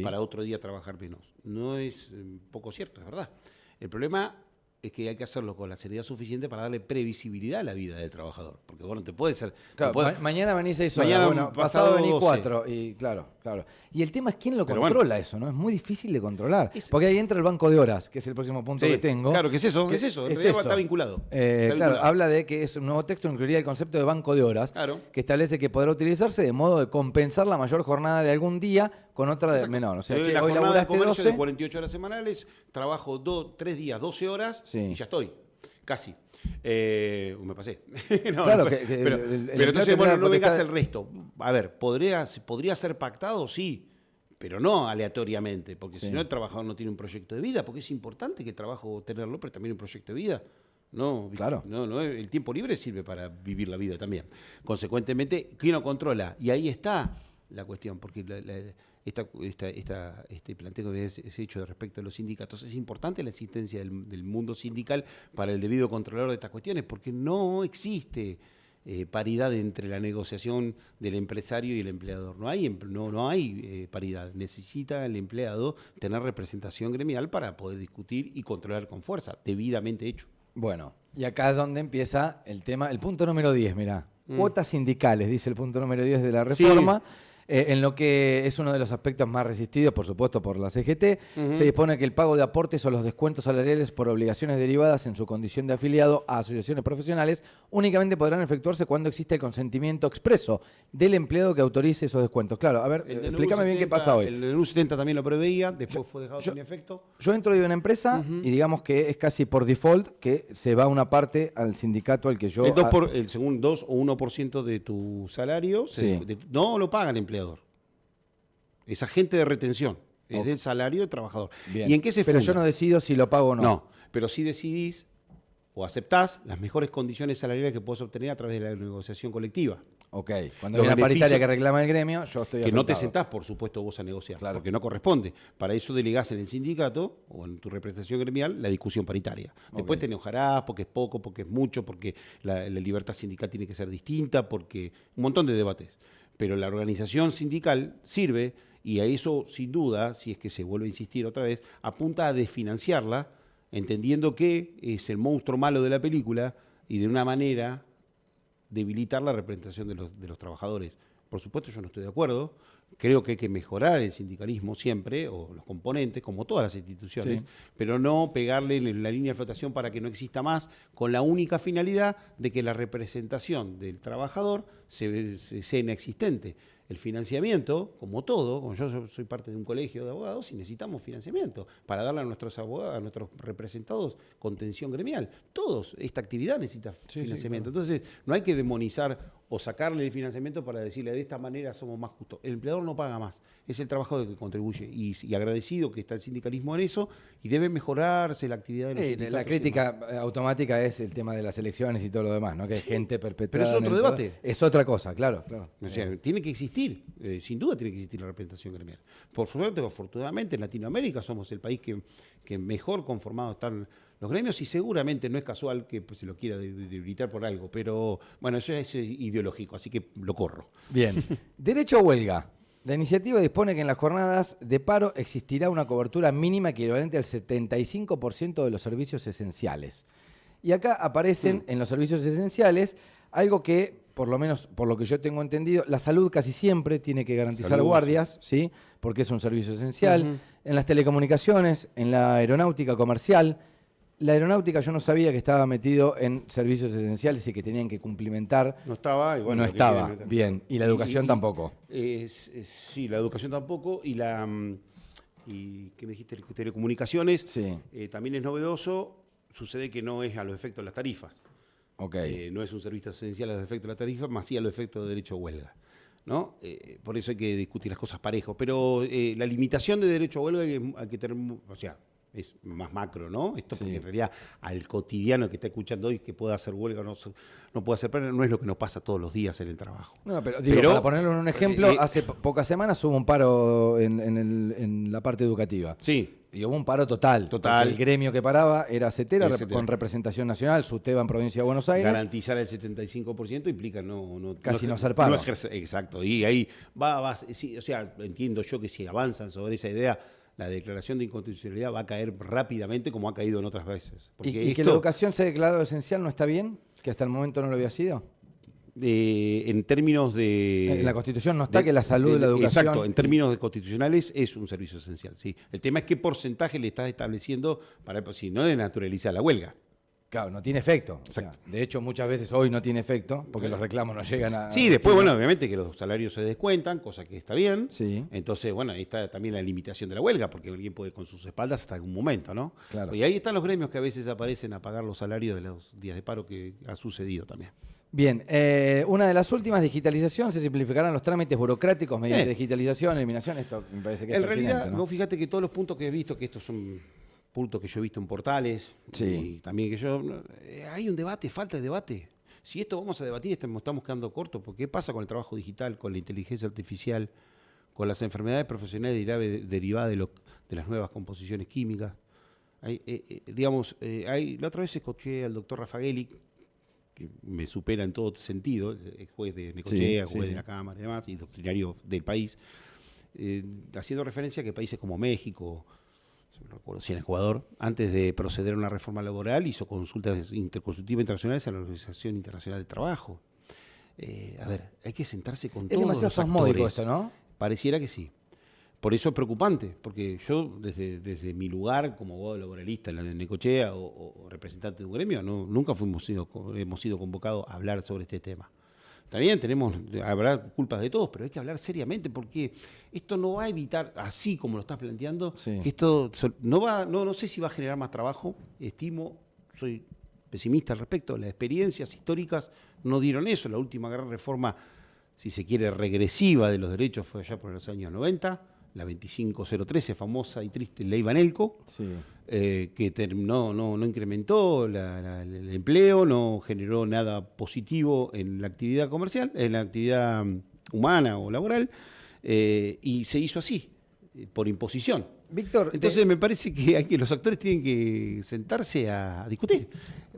para otro día trabajar menos. No es poco cierto, es verdad. El problema es que hay que hacerlo con la seriedad suficiente para darle previsibilidad a la vida del trabajador. Porque bueno, te puede ser... Claro, mañana venís 6 horas, bueno, pasado venís 4. Y claro. Y el tema es quién lo controla eso, ¿no? Es muy difícil de controlar. Porque ahí entra el banco de horas, que es el próximo punto que tengo. Claro, ¿qué es eso? En realidad está vinculado. Claro, habla de que es un nuevo texto, incluiría el concepto de banco de horas, que establece que podrá utilizarse de modo de compensar la mayor jornada de algún día con otra de menor. O sea, la hoy jornada de comercio 12, de 48 horas semanales, trabajo 3 días, 12 horas y ya estoy. Casi. Me pasé. Claro, pero entonces, no vengas el resto. A ver, ¿podría ser pactado? Sí, pero no aleatoriamente, porque si no el trabajador no tiene un proyecto de vida, porque es importante que el trabajo tenerlo, pero también un proyecto de vida. No, el tiempo libre sirve para vivir la vida también. Consecuentemente, ¿quién lo controla? Y ahí está la cuestión, porque este planteo que habías hecho respecto a los sindicatos. Es importante la existencia del mundo sindical para el debido controlador de estas cuestiones, porque no existe paridad entre la negociación del empresario y el empleador. No hay paridad. Necesita el empleado tener representación gremial para poder discutir y controlar con fuerza, debidamente hecho. Bueno, y acá es donde empieza el tema, el punto número 10, mirá. Cuotas sindicales, dice el punto número 10 de la reforma. Sí. En lo que es uno de los aspectos más resistidos, por supuesto, por la CGT, se dispone que el pago de aportes o los descuentos salariales por obligaciones derivadas en su condición de afiliado a asociaciones profesionales únicamente podrán efectuarse cuando existe el consentimiento expreso del empleado que autorice esos descuentos. Claro, a ver, explícame bien qué pasa hoy. El NU 70 también lo preveía, después fue dejado sin efecto. Yo entro de una empresa y digamos que es casi por default que se va una parte al sindicato al que yo... El según 2 o 1% de tu salario no lo paga el empleador. Es agente de retención, es del salario del trabajador. Bien. ¿Y en qué se funda? Pero yo no decido si lo pago o no. No, pero sí decidís o aceptás las mejores condiciones salariales que podés obtener a través de la negociación colectiva. Ok, cuando hay una paritaria que reclama el gremio, yo estoy que afectado. no te sentás, por supuesto, vos a negociar, claro, porque no corresponde. Para eso delegás en el sindicato o en tu representación gremial la discusión paritaria. Después te enojarás porque es poco, porque es mucho, porque la libertad sindical tiene que ser distinta, porque un montón de debates. Pero la organización sindical sirve, y a eso, sin duda, si es que se vuelve a insistir otra vez, apunta a desfinanciarla, entendiendo que es el monstruo malo de la película y de una manera debilitar la representación de los trabajadores. Por supuesto, yo no estoy de acuerdo. Creo que hay que mejorar el sindicalismo siempre, o los componentes, como todas las instituciones, pero no pegarle en la línea de flotación para que no exista más, con la única finalidad de que la representación del trabajador sea inexistente. El financiamiento, como todo, como yo soy parte de un colegio de abogados y necesitamos financiamiento para darle a nuestros abogados, a nuestros representados contención gremial. Todos, esta actividad necesita financiamiento. Claro. Entonces, no hay que demonizar o sacarle el financiamiento para decirle de esta manera somos más justos. El empleador no paga más, es el trabajador que contribuye y agradecido que está el sindicalismo en eso y debe mejorarse la actividad de los sindicatos. La crítica automática es el tema de las elecciones y todo lo demás, ¿no? Que hay gente perpetrada. Pero es otro debate. Poder. Es otra cosa, claro. O sea, tiene que existir, sin duda tiene que existir la representación gremial. Por suerte o afortunadamente en Latinoamérica somos el país que mejor conformado están los gremios y seguramente no es casual que se lo quiera debilitar por algo, pero bueno, eso es ideológico, así que lo corro. Bien. Derecho a huelga. La iniciativa dispone que en las jornadas de paro existirá una cobertura mínima equivalente al 75% de los servicios esenciales. Y acá aparecen en los servicios esenciales algo que, por lo menos por lo que yo tengo entendido, la salud casi siempre tiene que garantizar guardias, ¿sí? Porque es un servicio esencial. En las telecomunicaciones, en la aeronáutica comercial. La aeronáutica yo no sabía que estaba metido en servicios esenciales y que tenían que cumplimentar. No estaba. Y bueno, no estaba, bien. Y la educación tampoco. Sí, la educación tampoco. Y ¿qué me dijiste? Telecomunicaciones. Sí. También es novedoso. Sucede que no es a los efectos de las tarifas. Okay. No es un servicio esencial a los efectos de la tarifa, más sí a los efectos de derecho a huelga, ¿no? Por eso hay que discutir las cosas parejos. Pero la limitación de derecho a huelga hay que tener, o sea, es más macro, ¿no? Esto porque en realidad al cotidiano que está escuchando hoy que pueda hacer huelga o no puede hacer paro, no es lo que nos pasa todos los días en el trabajo. No, pero para ponerlo en un ejemplo, hace pocas semanas hubo un paro en la parte educativa. Sí. Y hubo un paro total. El gremio que paraba era CETERA, con representación nacional, SUTEBA en Provincia de Buenos Aires. Garantizar el 75% implica no hacer paro. Exacto. Y ahí sí, o sea, entiendo yo que si avanzan sobre esa idea, la declaración de inconstitucionalidad va a caer rápidamente como ha caído en otras veces. ¿Y que la educación sea declarada esencial no está bien? ¿Que hasta el momento no lo había sido? En términos de... En la Constitución no está que la salud y la educación... Exacto, en términos constitucionales es un servicio esencial, sí. El tema es qué porcentaje le estás estableciendo para, si no, de naturalizar la huelga. Claro, no tiene efecto. O sea, de hecho, muchas veces hoy no tiene efecto porque los reclamos no llegan a... Sí, después, bueno, obviamente que los salarios se descuentan, cosa que está bien. Sí. Entonces, bueno, ahí está también la limitación de la huelga, porque alguien puede con sus espaldas hasta algún momento, ¿no? Claro. Y ahí están los gremios que a veces aparecen a pagar los salarios de los días de paro que ha sucedido también. Bien, una de las últimas, digitalización, se simplificarán los trámites burocráticos mediante digitalización, eliminación, esto me parece que es pertinente, realidad, ¿no? Vos fíjate que todos los puntos que he visto, que estos son puntos que yo he visto en portales, y también que hay un debate, falta de debate. Si esto vamos a debatir, estamos quedando cortos, porque ¿qué pasa con el trabajo digital, con la inteligencia artificial, con las enfermedades profesionales derivadas de las nuevas composiciones químicas. La otra vez escuché al doctor Raffagelli, que me supera en todo sentido, es juez de Necochea, juez de la Cámara y demás, y doctrinario del país, haciendo referencia a que países como México, no recuerdo si en Ecuador, antes de proceder a una reforma laboral, hizo consultas interconsultivas internacionales a la Organización Internacional del Trabajo. Hay que sentarse con todos los actores. Es demasiado spasmódico esto, ¿no? Pareciera que sí. Por eso es preocupante, porque yo desde mi lugar como abogado laboralista en la de Necochea o representante de un gremio, nunca hemos sido convocados a hablar sobre este tema. También habrá culpas de todos, pero hay que hablar seriamente porque esto no va a evitar, así como lo estás planteando, que esto no sé si va a generar más trabajo. Soy pesimista al respecto, las experiencias históricas no dieron eso. La última gran reforma, si se quiere, regresiva de los derechos fue allá por los años 90, la 25013, famosa y triste ley Banelco, que no incrementó el empleo, no generó nada positivo en la actividad comercial, en la actividad humana o laboral, y se hizo así, por imposición. Víctor, entonces me parece que los actores tienen que sentarse a discutir.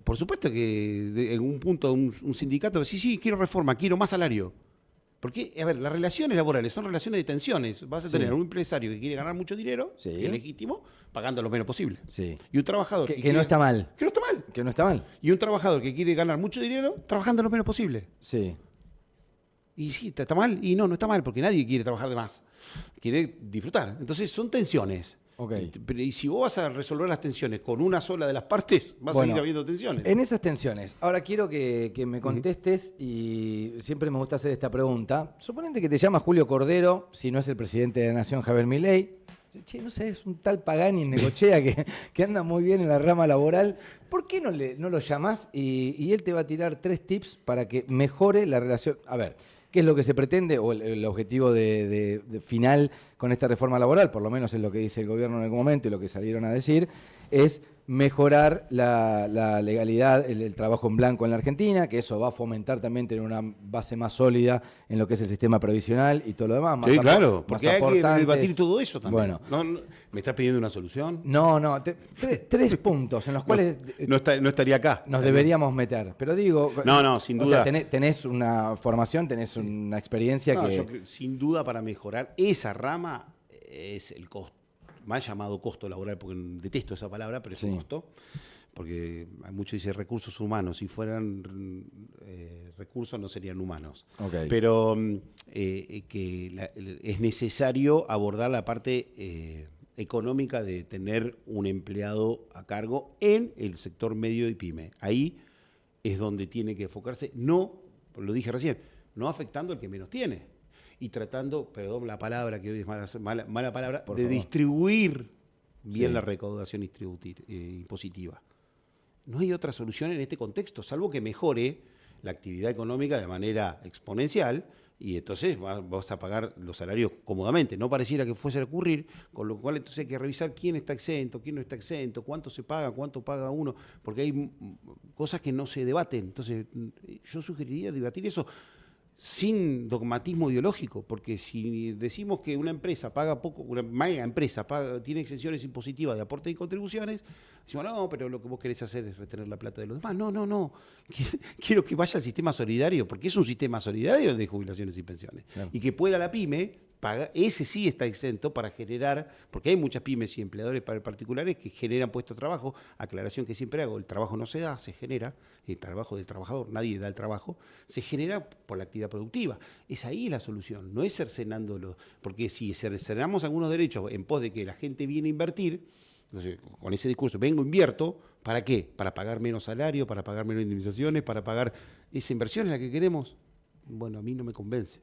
Por supuesto que en un punto un sindicato, sí, quiero reforma, quiero más salario. Porque, las relaciones laborales son relaciones de tensiones. Vas a tener un empresario que quiere ganar mucho dinero, que es legítimo, pagando lo menos posible. Sí. Y un trabajador que no está mal. Que no está mal. Que no está mal. Y un trabajador que quiere ganar mucho dinero, trabajando lo menos posible. Sí. Y sí, ¿está mal? Y no está mal, porque nadie quiere trabajar de más. Quiere disfrutar. Entonces son tensiones. Okay. Y si vos vas a resolver las tensiones con una sola de las partes, vas a seguir habiendo tensiones. En esas tensiones, ahora quiero que me contestes, y siempre me gusta hacer esta pregunta. Suponete que te llama Julio Cordero, si no es el presidente de la Nación, Javier Milei. Che, no sé, es un tal Pagani en Necochea que anda muy bien en la rama laboral. ¿Por qué no lo llamás y él te va a tirar 3 tips para que mejore la relación? A ver, ¿qué es lo que se pretende o el objetivo de final con esta reforma laboral? Por lo menos es lo que dice el gobierno en algún momento y lo que salieron a decir, es mejorar la legalidad, el trabajo en blanco en la Argentina, que eso va a fomentar también tener una base más sólida en lo que es el sistema previsional y todo lo demás. Sí, claro, porque hay que debatir todo eso también. Bueno, ¿me estás pidiendo una solución? No, 3 puntos en los cuales no estaría acá. Nos deberíamos meter. Pero digo, sin duda. O sea, tenés una formación, tenés una experiencia que... Yo creo, sin duda, para mejorar esa rama es el costo. Mal llamado costo laboral, porque detesto esa palabra, pero es un costo, porque muchos dicen recursos humanos, si fueran recursos no serían humanos. Okay. Pero es necesario abordar la parte económica de tener un empleado a cargo en el sector medio y pyme. Ahí es donde tiene que enfocarse, lo dije recién, no afectando al que menos tiene. Y tratando, perdón la palabra, que hoy es mala palabra, de distribuir bien la recaudación impositiva. No hay otra solución en este contexto, salvo que mejore la actividad económica de manera exponencial y entonces vas a pagar los salarios cómodamente. No pareciera que fuese a ocurrir, con lo cual entonces hay que revisar quién está exento, quién no está exento, cuánto se paga, cuánto paga uno, porque hay cosas que no se debaten. Entonces yo sugeriría debatir eso sin dogmatismo ideológico, porque si decimos que una empresa paga poco, una mega empresa tiene exenciones impositivas de aportes y contribuciones, decimos, no, pero lo que vos querés hacer es retener la plata de los demás. No. Quiero que vaya al sistema solidario, porque es un sistema solidario de jubilaciones y pensiones. Claro. Y que pueda la pyme pagar, ese sí está exento para generar, porque hay muchas pymes y empleadores particulares que generan puestos de trabajo. Aclaración que siempre hago, el trabajo no se da, se genera, el trabajo del trabajador, nadie da el trabajo, se genera por la actividad productiva. Es ahí la solución, no es cercenándolo, porque si cercenamos algunos derechos en pos de que la gente viene a invertir, entonces con ese discurso, invierto, ¿para qué? Para pagar menos salario, para pagar menos indemnizaciones, para pagar esa inversión en la que queremos. Bueno, a mí no me convence.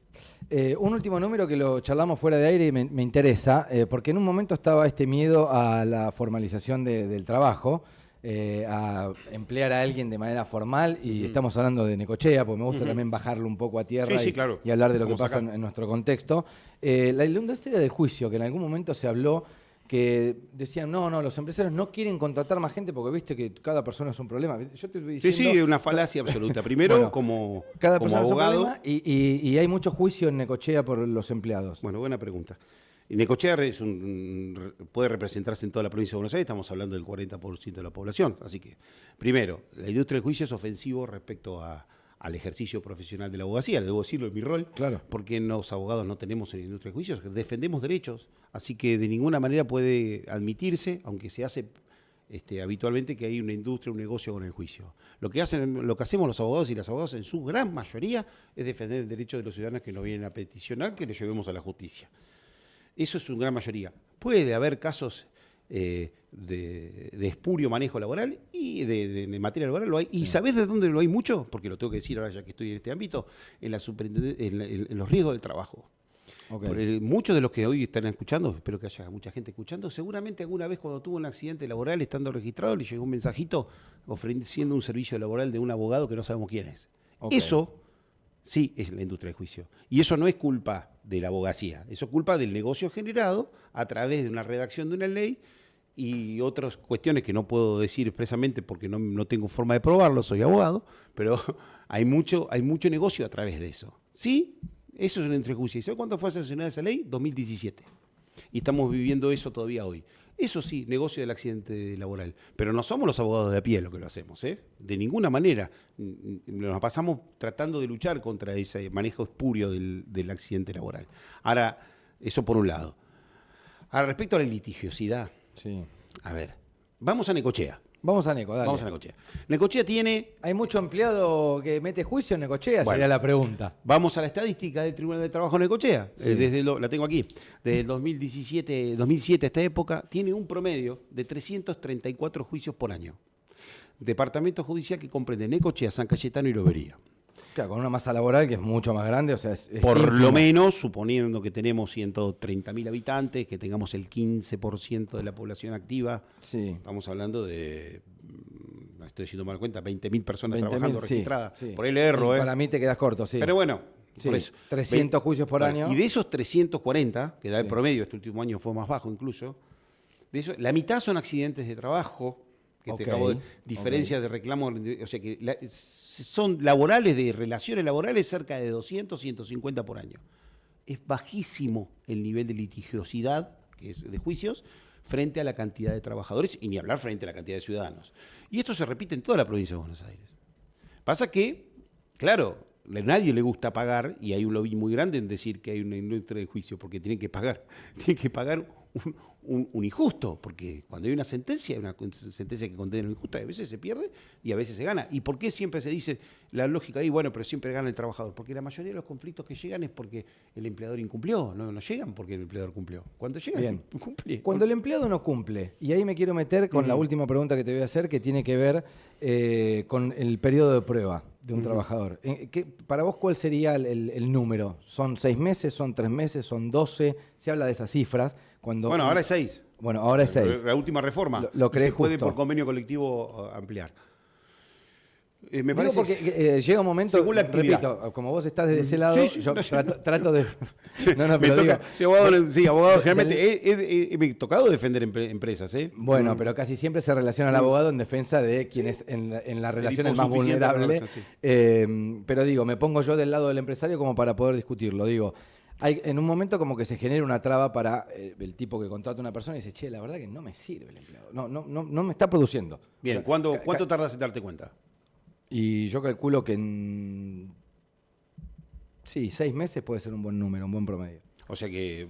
Un último número que lo charlamos fuera de aire y me interesa, porque en un momento estaba este miedo a la formalización del trabajo, a emplear a alguien de manera formal, y estamos hablando de Necochea, porque me gusta también bajarlo un poco a tierra claro. y hablar de lo que pasa en nuestro contexto. La industria del juicio, que en algún momento se habló que decían, no, los empresarios no quieren contratar más gente porque viste que cada persona es un problema. Yo te estoy diciendo, Sí, una falacia absoluta. Primero, bueno, como cada persona abogado. es un problema y hay mucho juicio en Necochea por los empleados. Bueno, buena pregunta. Y Necochea puede representarse en toda la provincia de Buenos Aires, estamos hablando del 40% de la población. Así que, primero, la industria del juicio es ofensivo respecto al ejercicio profesional de la abogacía, debo decirlo en mi rol, Claro. porque los abogados no tenemos en la industria del juicio, defendemos derechos, así que de ninguna manera puede admitirse, aunque se hace habitualmente, que hay una industria, un negocio con el juicio. Lo que hacemos los abogados y las abogadas en su gran mayoría es defender el derecho de los ciudadanos que nos vienen a peticionar, que le llevemos a la justicia. Eso es su gran mayoría. Puede haber casos de espurio manejo laboral y de materia laboral lo hay. ¿Y sabés de dónde lo hay mucho? Porque lo tengo que decir ahora ya que estoy en este ámbito, en los riesgos del trabajo. Okay. Muchos de los que hoy están escuchando, espero que haya mucha gente escuchando, seguramente alguna vez cuando tuvo un accidente laboral estando registrado le llegó un mensajito ofreciendo un servicio laboral de un abogado que no sabemos quién es. Okay. Eso sí es la industria del juicio. Y eso no es culpa de la abogacía, eso es culpa del negocio generado a través de una redacción de una ley y otras cuestiones que no puedo decir expresamente porque no tengo forma de probarlo, soy abogado, pero hay mucho negocio a través de eso. ¿Sí? Eso es una industria del juicio. ¿Y sabe cuándo fue sancionada esa ley? 2017. Y estamos viviendo eso todavía hoy. Eso sí, negocio del accidente laboral. Pero no somos los abogados de a pie los que lo hacemos, ¿eh? De ninguna manera. Nos pasamos tratando de luchar contra ese manejo espurio del accidente laboral. Ahora, eso por un lado. Ahora, respecto a la litigiosidad. Sí. A ver, vamos a Necochea. Vamos a Neco, dale. Vamos a Necochea. Necochea tiene... ¿Hay mucho empleado que mete juicio en Necochea? Sería la pregunta. Vamos a la estadística del Tribunal de Trabajo de Necochea. Sí. La tengo aquí. Desde el 2007 a esta época, tiene un promedio de 334 juicios por año. Departamento judicial que comprende Necochea, San Cayetano y Lobería. Claro, con una masa laboral que es mucho más grande, o sea, es por ínfimo. Lo menos, suponiendo que tenemos 130.000 habitantes, que tengamos el 15% de la población activa, sí. Estamos hablando de, estoy haciendo mal cuenta, 20.000 personas trabajando registradas. Sí. Por ahí le erro, Para mí te quedas corto, sí. Pero bueno, sí, por eso. 300 juicios por año. Y de esos 340, que da el promedio, este último año fue más bajo incluso, de eso, la mitad son accidentes de trabajo, que te acabo de diferencias de reclamo, o sea que son laborales, de relaciones laborales, cerca de 200, 150 por año. Es bajísimo el nivel de litigiosidad, que es de juicios, frente a la cantidad de trabajadores, y ni hablar frente a la cantidad de ciudadanos. Y esto se repite en toda la provincia de Buenos Aires. Pasa que, claro, a nadie le gusta pagar, y hay un lobby muy grande en decir que hay una industria de juicio, porque tienen que pagar un injusto, porque cuando hay una sentencia que condena lo injusto, a veces se pierde y a veces se gana. ¿Y por qué siempre se dice la lógica ahí? Bueno, pero siempre gana el trabajador, porque la mayoría de los conflictos que llegan es porque el empleador incumplió, no llegan porque el empleador cumplió. Cuando llegan, cumple. Cuando el empleado no cumple, y ahí me quiero meter con la última pregunta que te voy a hacer, que tiene que ver con el periodo de prueba de un trabajador. Para vos, ¿cuál sería el número? ¿Son 6 meses, son 3 meses, son 12? Se habla de esas cifras. Bueno, ahora es 6. Bueno, ahora es 6. La última reforma. Lo crees se puede justo. por convenio colectivo ampliar. Me parece porque llega un momento, repito, como vos estás desde ese lado, yo trato de... No, pero digo... Sí, abogado, generalmente me he tocado defender empresas, ¿eh? Bueno, pero casi siempre se relaciona al abogado en defensa de quien es en la relación el más vulnerable. Pero digo, me pongo yo del lado del empresario como para poder discutirlo. Digo, hay en un momento como que se genera una traba para el tipo que contrata a una persona y dice, che, la verdad que no me sirve el empleado. No me está produciendo. Bien, o sea, ¿cuánto tardas en darte cuenta? Y yo calculo que 6 meses puede ser un buen número, un buen promedio. O sea que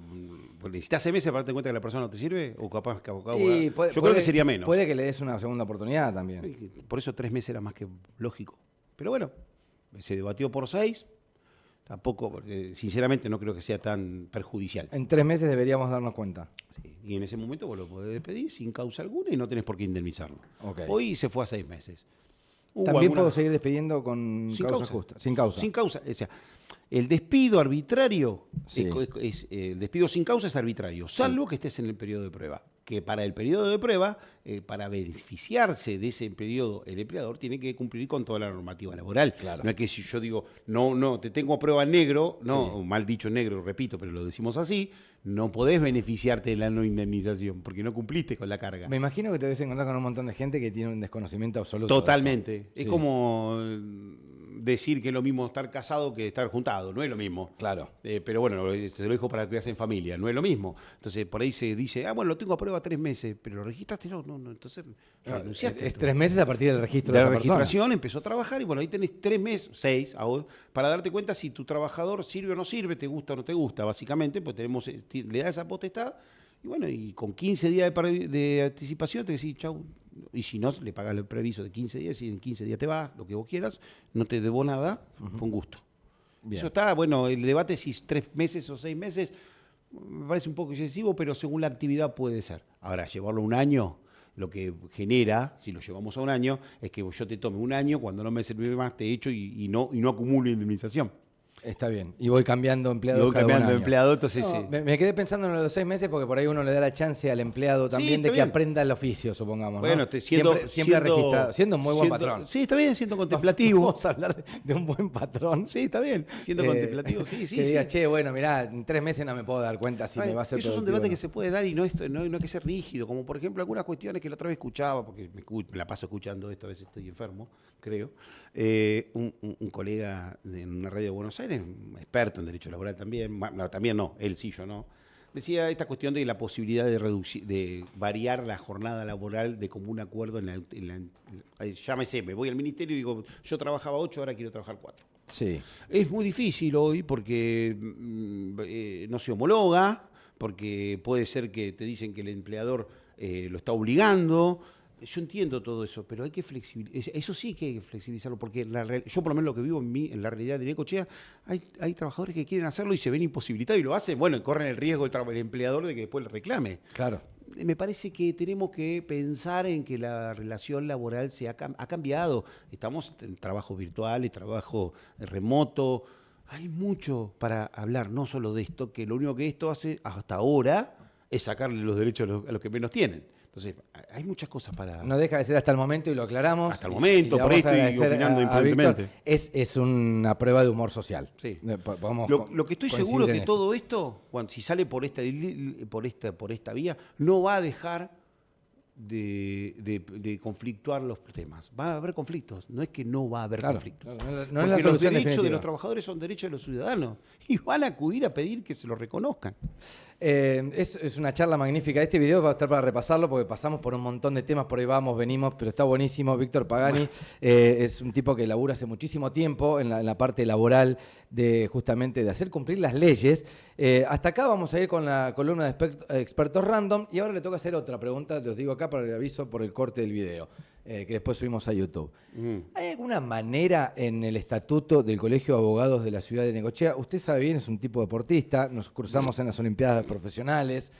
necesitas 6 meses para darte cuenta que la persona no te sirve, o capaz que yo creo que sería menos. Puede que le des una segunda oportunidad también. Por eso 3 meses era más que lógico. Pero bueno, se debatió por 6. Tampoco, porque sinceramente no creo que sea tan perjudicial. En 3 meses deberíamos darnos cuenta. Sí, y en ese momento vos lo podés despedir sin causa alguna y no tenés por qué indemnizarlo. Okay. Hoy se fue a 6 meses. También puedo seguir despidiendo con causa justa. Sin causa. Sin causa. O sea, el despido arbitrario, el despido sin causa es arbitrario, salvo que estés en el periodo de prueba. que para el periodo de prueba, para beneficiarse de ese periodo, el empleador tiene que cumplir con toda la normativa laboral. Claro. No es que si yo digo, no, te tengo a prueba en negro, no, mal dicho negro, repito, pero lo decimos así, no podés beneficiarte de la no indemnización, porque no cumpliste con la carga. Me imagino que te debes encontrar con un montón de gente que tiene un desconocimiento absoluto. Totalmente. Es Sí. como decir que es lo mismo estar casado que estar juntado, no es lo mismo. Claro. Pero bueno, te lo dejo para que en familia, no es lo mismo. Entonces por ahí se dice, bueno, lo tengo a prueba 3 meses, pero lo registraste, no, entonces renunciaste. Es 3 meses a partir del registro De de la esa persona. registración empezó a trabajar y bueno, ahí tenés 3 meses, 6, para darte cuenta si tu trabajador sirve o no sirve, te gusta o no te gusta, básicamente, pues le da esa potestad y bueno, y con 15 días de anticipación te decís, chau, y si no, le pagas el previso de 15 días y en 15 días te vas, lo que vos quieras, no te debo nada, fue un gusto. Bien. Eso está, bueno, el debate si es 3 meses o 6 meses, me parece un poco excesivo, pero según la actividad puede ser. Ahora, llevarlo a un año, lo que genera, si lo llevamos a un año, es que yo te tome un año, cuando no me sirve más te echo y no acumulo indemnización. Está bien. Y voy cambiando empleado. Y voy cada cambiando un de año. empleado, entonces No, sí. me quedé pensando en los 6 meses porque por ahí uno le da la chance al empleado también está de que bien. aprenda el oficio, supongamos. Bueno, ¿no? siendo registrado, siendo un muy buen patrón. Sí, está bien, siendo contemplativo. Vamos a hablar de un buen patrón. Sí, está bien, siendo contemplativo, sí. Que diga, che, bueno, mirá, en 3 meses no me puedo dar cuenta si me va a ser Esos son productivo debates o no. que se puede dar y no hay que ser rígido, como por ejemplo algunas cuestiones que la otra vez escuchaba, porque me la paso escuchando esto, a veces estoy enfermo, creo. Un colega en una radio de Buenos Aires, un experto en derecho laboral también, él sí, yo no, decía esta cuestión de la posibilidad de variar la jornada laboral de común acuerdo llámese, me voy al ministerio y digo, yo trabajaba 8, ahora quiero trabajar 4. Sí. Es muy difícil hoy porque no se homologa, porque puede ser que te dicen que el empleador lo está obligando. Yo entiendo todo eso, pero hay que flexibilizar. Eso sí que hay que flexibilizarlo, porque yo por lo menos lo que vivo en la realidad de Necochea, hay trabajadores que quieren hacerlo y se ven imposibilitados y lo hacen. Bueno, corren el riesgo el empleador de que después le reclame. Claro. Me parece que tenemos que pensar en que la relación laboral ha cambiado. Estamos en trabajo virtual, en trabajo remoto. Hay mucho para hablar, no solo de esto, que lo único que esto hace hasta ahora es sacarle los derechos a los que menos tienen. Entonces, hay muchas cosas para... No deja de ser hasta el momento y lo aclaramos. Hasta el momento, le por vamos a esto y agradecer opinando a imprudentemente. Víctor. Es una prueba de humor social. Sí. Podemos Lo que estoy coincidir seguro en que eso. todo esto, si sale por esta vía, no va a dejar de conflictuar los temas. Va a haber conflictos, no es que no va a haber conflictos. Claro, no es la Porque los solución derechos de definitiva. los trabajadores son derechos de los ciudadanos y van a acudir a pedir que se los reconozcan. Es una charla magnífica. Este video va a estar para repasarlo porque pasamos por un montón de temas, por ahí vamos, venimos, pero está buenísimo. Víctor Pagani es un tipo que labura hace muchísimo tiempo en la parte laboral justamente de hacer cumplir las leyes. Hasta acá vamos a ir con la columna de expertos random y ahora le toca hacer otra pregunta, los digo acá para el aviso por el corte del video, que después subimos a YouTube. ¿Hay alguna manera en el estatuto del Colegio de Abogados de la Ciudad de Necochea? Usted sabe bien, es un tipo deportista, nos cruzamos en las Olimpiadas Profesionales.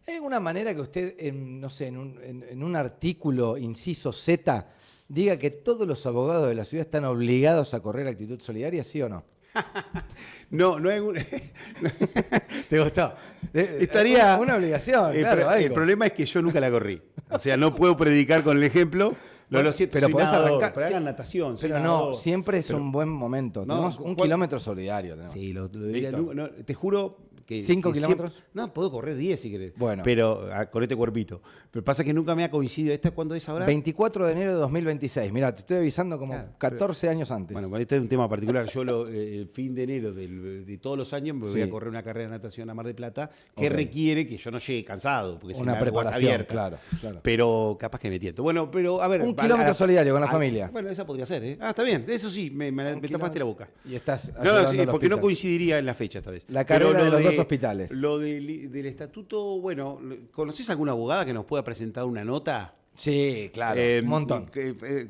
¿Hay alguna manera que usted, en un artículo inciso Z, diga que todos los abogados de la ciudad están obligados a correr actitud solidaria, sí o no? No hay ¿Te gustó? Estaría... Una obligación, claro. El problema es que yo nunca la corrí. O sea, no puedo predicar con el ejemplo. Lo siento, pero soy podés nadador, arrancar. pero hagan natación. soy Pero nadador. no, siempre es un buen momento. No, Tenemos un kilómetro solidario. Tenemos. Sí, lo diría. Víctor. No, te juro que... 5 que kilómetros. No, puedo correr 10 si querés. Bueno. Pero con este cuerpito. Pero pasa que nunca me ha coincidido. ¿Esta cuándo es ahora? 24 de enero de 2026. Mirá, te estoy avisando como Claro, 14 años antes. Bueno, este es un tema particular. Yo el fin de enero de todos los años me voy Sí. a correr una carrera de natación a Mar del Plata que Ok. requiere que yo no llegue cansado. Porque Una si la aguas preparación, abierta. claro. Pero capaz que me tiento. Bueno, pero a ver... Un kilómetro solidario con la familia. Bueno, esa podría ser, ¿eh? Está bien. Eso sí, me tapaste la boca. Y estás No, ayudando sí, al porque no hospital. coincidiría en la fecha esta vez. La Pero carrera lo de los 2 hospitales. Lo del estatuto, bueno, ¿conocés alguna abogada que nos pueda presentar una nota? Sí, claro. Un montón.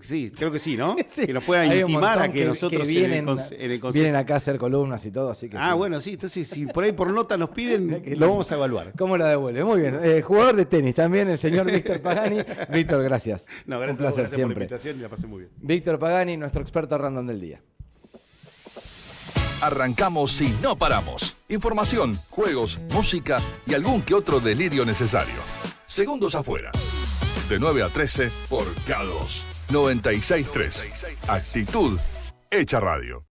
Sí, creo que sí, ¿no? Sí. Que nos pueda Hay un intimar a montón que nosotros vienen, en el consejo... vienen acá a hacer columnas y todo, así que. sí. Bueno, sí, entonces si por ahí por nota nos piden, lo vamos a evaluar. ¿Cómo la devuelve? Muy bien. Jugador de tenis también, el señor Víctor Pagani. Víctor, gracias. No, gracias, Un placer a vos, gracias por la siempre. invitación y la pasé muy bien. Víctor Pagani, nuestro experto random del día. Arrancamos y no paramos. Información, juegos, música y algún que otro delirio necesario. Segundos Afuera. De 9 a 13 por K2 96.3. Actitud hecha radio.